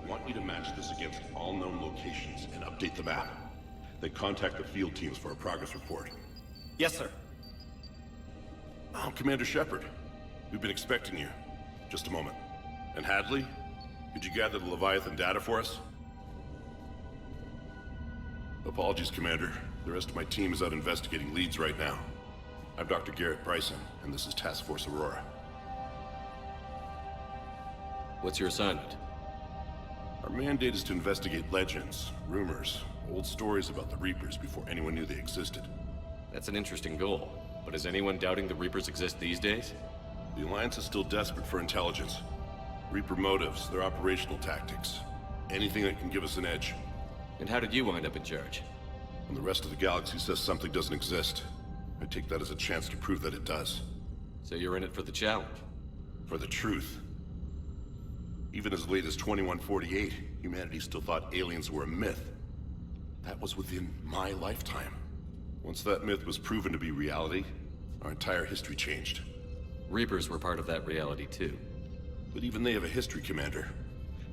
I want you to match this against all known locations and update the map. Then contact the field teams for a progress report. Yes, sir. Oh, Commander Shepard. We've been expecting you. Just a moment. And Hadley? Could you gather the Leviathan data for us? Apologies, Commander. The rest of my team is out investigating leads right now. I'm Dr. Garrett Bryson, and this is Task Force Aurora. What's your assignment? Our mandate is to investigate legends, rumors, old stories about the Reapers before anyone knew they existed. That's an interesting goal, but is anyone doubting the Reapers exist these days? The Alliance is still desperate for intelligence. Reaper motives, their operational tactics. Anything that can give us an edge. And how did you wind up in charge? When the rest of the galaxy says something doesn't exist, I take that as a chance to prove that it does. So you're in it for the challenge? For the truth. Even as late as 2148, humanity still thought aliens were a myth. That was within my lifetime. Once that myth was proven to be reality, our entire history changed. Reapers were part of that reality too. But even they have a history, Commander.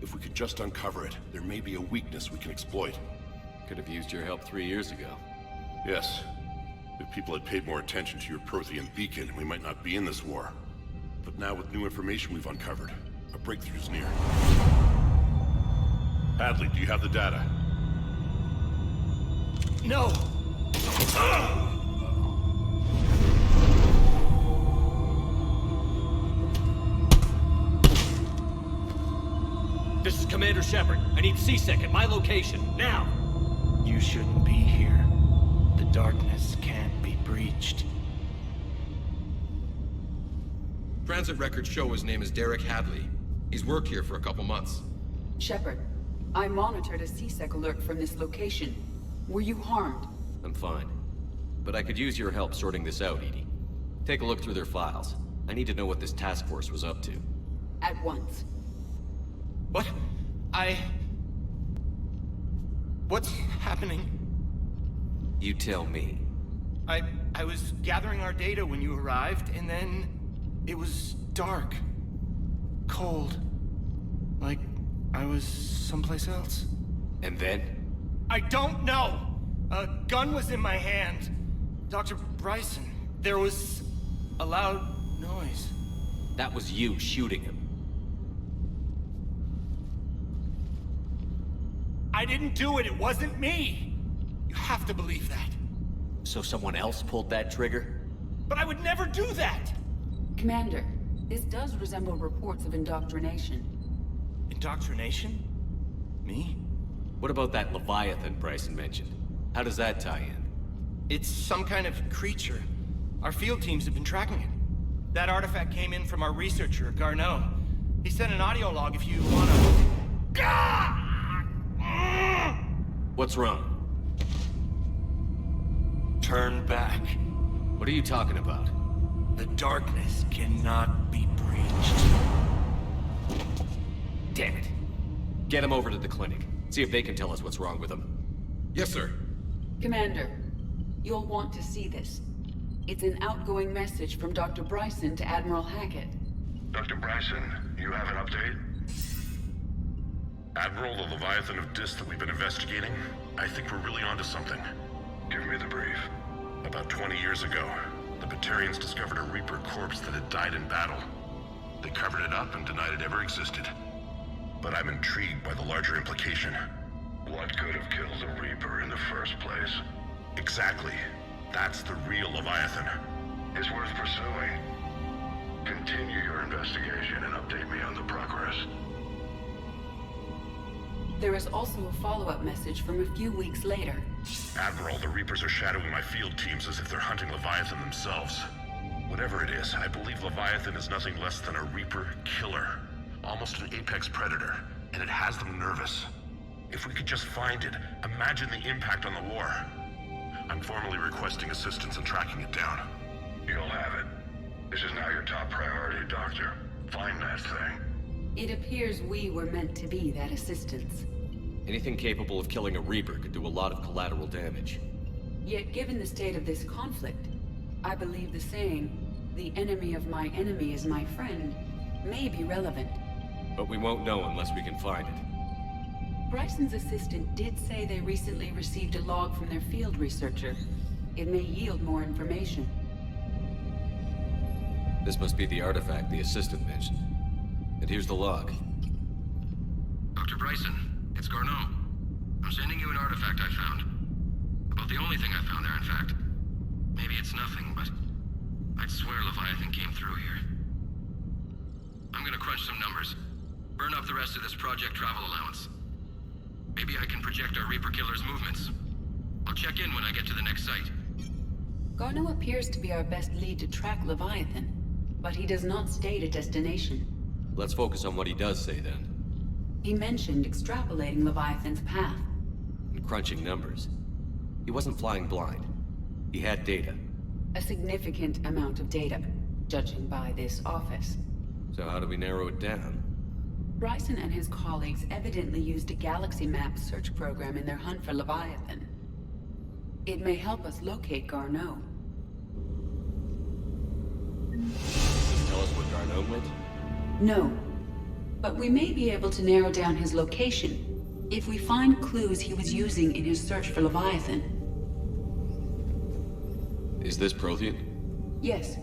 If we could just uncover it, there may be a weakness we can exploit. Could have used your help 3 years ago. Yes. If people had paid more attention to your Prothean beacon, we might not be in this war. But now with new information we've uncovered, a breakthrough's near. Hadley, do you have the data? No! This is Commander Shepard. I need C-Sec at my location, now! You shouldn't be here. The darkness can't be breached. Transit records show his name is Derek Hadley. He's worked here for a couple months. Shepard, I monitored a C-Sec alert from this location. Were you harmed? I'm fine. But I could use your help sorting this out, Edie. Take a look through their files. I need to know what this task force was up to. At once. What? What's happening? You tell me. I was gathering our data when you arrived, and then it was dark. Cold. Like I was someplace else. And then? I don't know! A gun was in my hand. Dr. Bryson, there was a loud noise. That was you shooting him. I didn't do it, it wasn't me! You have to believe that. So someone else pulled that trigger? But I would never do that! Commander, this does resemble reports of indoctrination. Indoctrination? Me? What about that Leviathan Bryson mentioned? How does that tie in? It's some kind of creature. Our field teams have been tracking it. That artifact came in from our researcher, Garneau. He sent an audio log if you wanna... What's wrong? Turn back. What are you talking about? The darkness cannot be breached. Damn it. Get him over to the clinic. See if they can tell us what's wrong with him. Yes, sir. Commander, you'll want to see this. It's an outgoing message from Dr. Bryson to Admiral Hackett. Dr. Bryson, you have an update? Admiral, the Leviathan of Dis that we've been investigating, I think we're really onto something. Give me the brief. About 20 years ago, the Batarians discovered a Reaper corpse that had died in battle. They covered it up and denied it ever existed. But I'm intrigued by the larger implication. What could have killed the Reaper in the first place? Exactly. That's the real Leviathan. It's worth pursuing. Continue your investigation and update me on the progress. There is also a follow-up message from a few weeks later. Admiral, the Reapers are shadowing my field teams as if they're hunting Leviathan themselves. Whatever it is, I believe Leviathan is nothing less than a Reaper killer. Almost an apex predator, and it has them nervous. If we could just find it, imagine the impact on the war. I'm formally requesting assistance in tracking it down. You'll have it. This is now your top priority, Doctor. Find that thing. It appears we were meant to be that assistance. Anything capable of killing a Reaper could do a lot of collateral damage. Yet given the state of this conflict, I believe the saying, "The enemy of my enemy is my friend," may be relevant. But we won't know unless we can find it. Bryson's assistant did say they recently received a log from their field researcher. It may yield more information. This must be the artifact the assistant mentioned. And here's the log. Dr. Bryson, it's Garneau. I'm sending you an artifact I found. About the only thing I found there, in fact. Maybe it's nothing, but I'd swear Leviathan came through here. I'm gonna crunch some numbers. Burn up the rest of this project travel allowance. Maybe I can project our Reaper Killer's movements. I'll check in when I get to the next site. Garneau appears to be our best lead to track Leviathan, but he does not state a destination. Let's focus on what he does say then. He mentioned extrapolating Leviathan's path. And crunching numbers. He wasn't flying blind. He had data. A significant amount of data, judging by this office. So how do we narrow it down? Bryson and his colleagues evidently used a galaxy map search program in their hunt for Leviathan. It may help us locate Garneau. Does it tell us where Garneau went? No, but we may be able to narrow down his location if we find clues he was using in his search for Leviathan. Is this Prothean? Yes.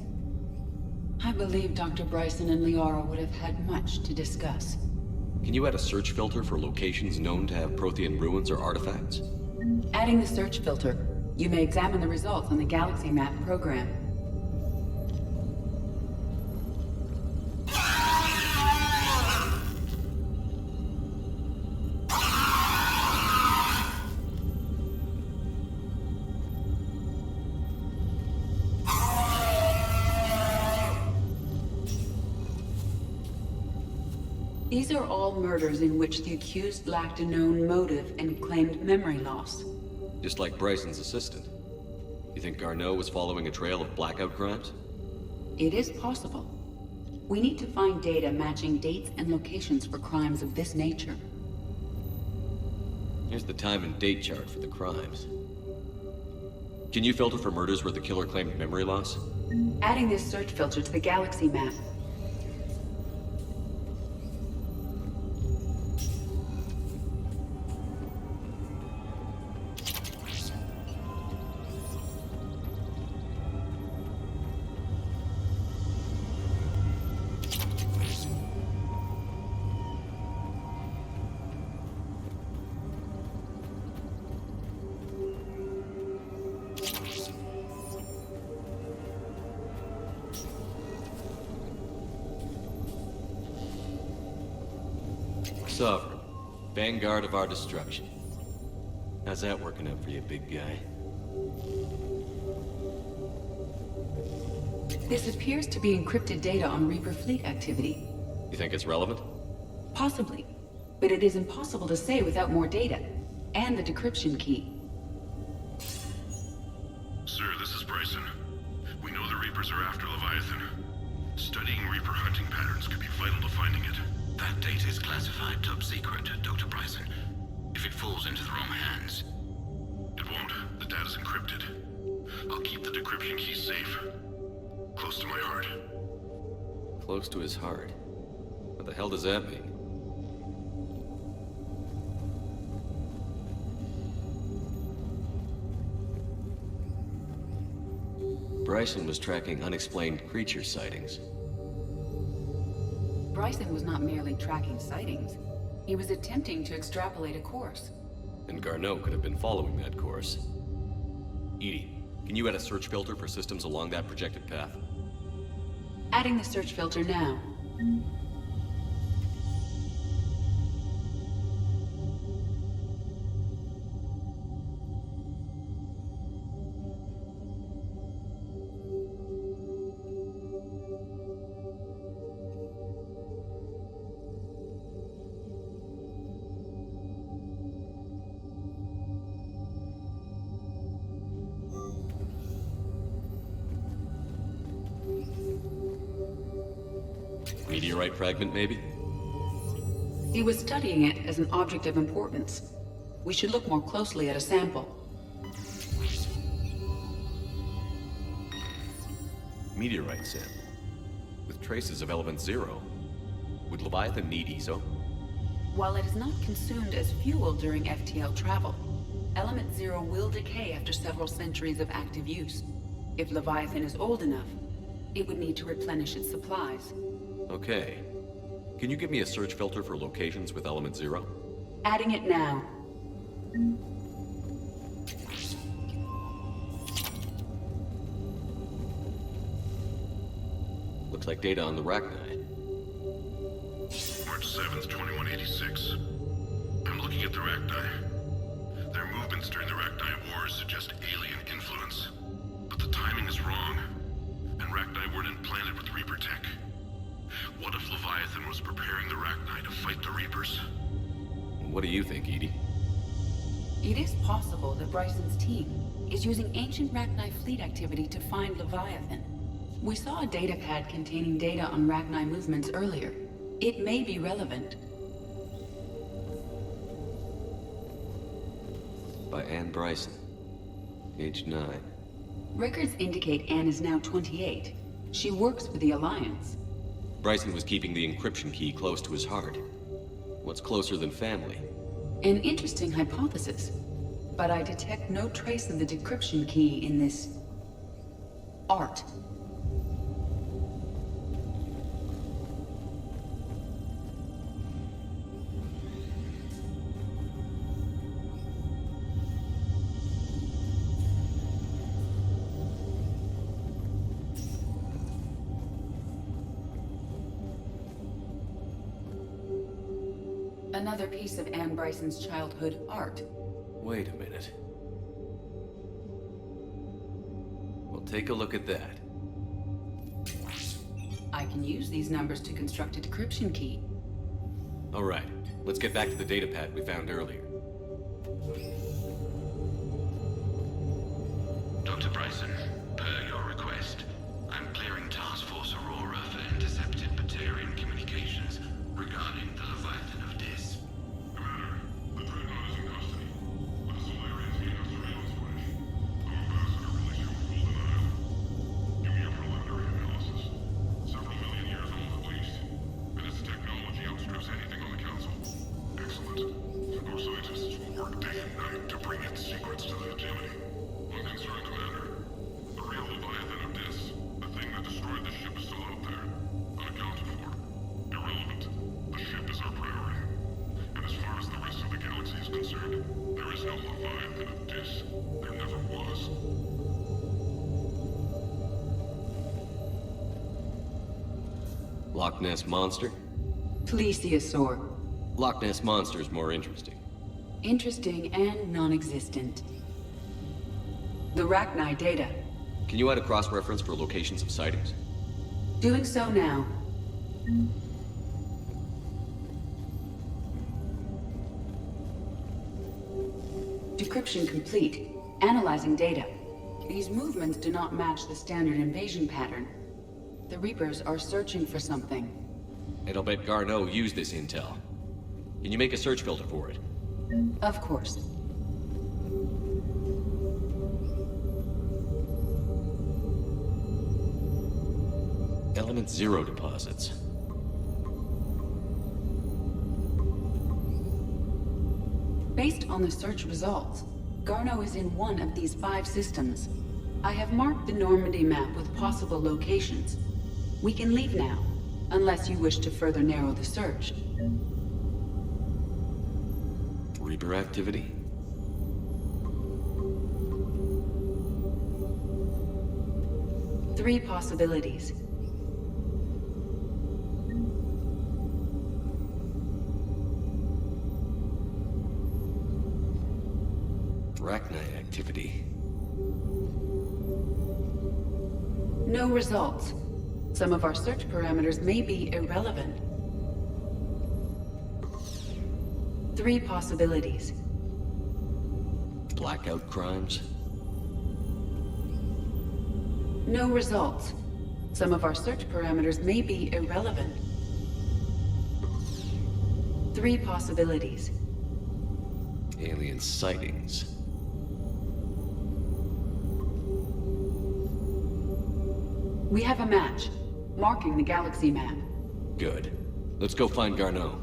I believe Dr. Bryson and Liara would have had much to discuss. Can you add a search filter for locations known to have Prothean ruins or artifacts? Adding the search filter, you may examine the results on the galaxy map program. These are all murders in which the accused lacked a known motive and claimed memory loss. Just like Bryson's assistant. You think Garneau was following a trail of blackout crimes? It is possible. We need to find data matching dates and locations for crimes of this nature. Here's the time and date chart for the crimes. Can you filter for murders where the killer claimed memory loss? Adding this search filter to the galaxy map. Sovereign, vanguard of our destruction. How's that working out for you, big guy? This appears to be encrypted data on Reaper fleet activity. You think it's relevant? Possibly, but it is impossible to say without more data, and the decryption key. Sir, this is Bryson. We know the Reapers are after Leviathan. Studying Reaper hunting patterns could be vital to finding it. That data is classified top secret, Dr. Bryson. If it falls into the wrong hands... It won't. The data's encrypted. I'll keep the decryption key safe. Close to my heart. Close to his heart. What the hell does that mean? Bryson was tracking unexplained creature sightings. Bryson was not merely tracking sightings. He was attempting to extrapolate a course. And Garneau could have been following that course. Edie, can you add a search filter for systems along that projected path? Adding the search filter now. Meteorite fragment, maybe? He was studying it as an object of importance. We should look more closely at a sample. Meteorite sample. With traces of element 0. Would Leviathan need ESO? While it is not consumed as fuel during FTL travel, Element Zero will decay after several centuries of active use. If Leviathan is old enough, it would need to replenish its supplies. Okay. Can you give me a search filter for locations with Element Zero? Adding it now. Looks like data on the Rachni. March 7th, 2186. I'm looking at the Rachni. Their movements during the Rachni Wars suggest alien influence. But the timing is wrong. And Rachni weren't implanted with Reaper tech. What if Leviathan was preparing the Rachni to fight the Reapers? What do you think, Edie? It is possible that Bryson's team is using ancient Rachni fleet activity to find Leviathan. We saw a datapad containing data on Rachni movements earlier. It may be relevant. By Anne Bryson. Age 9. Records indicate Anne is now 28. She works for the Alliance. Bryson was keeping the encryption key close to his heart. What's closer than family? An interesting hypothesis, but I detect no trace of the decryption key in this art. Another piece of Anne Bryson's childhood art. Wait a minute. Well, take a look at that. I can use these numbers to construct a decryption key. All right, let's get back to the datapad we found earlier. Dr. Bryson, per your request, I'm clearing Task Force Aurora for intercepted Batarian communications regarding the Leviathan of Dis. Commander, the Dreadnought is in custody. With the Solarians being on surveillance footage. No ambassador released you full denial. Give me a preliminary analysis. Several million years old at least. And its technology outstrips anything on the Council. Excellent. Our scientists will work day and night to bring its secrets to the hegemony. One concern, Commander. The real Leviathan of Dis, the thing that destroyed the ship, is still out there. Unaccounted for. Irrelevant. The ship is our priority. And as far as the rest of the galaxy is concerned, there is no Leviathan of Dis. There never was. Loch Ness Monster? Plesiosaur. Loch Ness Monster's more interesting. Interesting and non-existent. The Rachni data. Can you add a cross-reference for locations of sightings? Doing so now. Decryption complete. Analyzing data. These movements do not match the standard invasion pattern. The Reapers are searching for something. And I'll bet Garneau used this intel. Can you make a search filter for it? Of course. Element Zero deposits. Based on the search results, Garneau is in one of these 5 systems. I have marked the Normandy map with possible locations. We can leave now, unless you wish to further narrow the search. Reaper activity? Three possibilities. Rachni activity. No results. Some of our search parameters may be irrelevant. Three possibilities. Blackout crimes? No results. Some of our search parameters may be irrelevant. Three possibilities. Alien sightings. We have a match, marking the galaxy map. Good. Let's go find Garneau.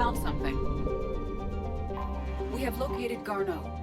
found something. We have located Garneau.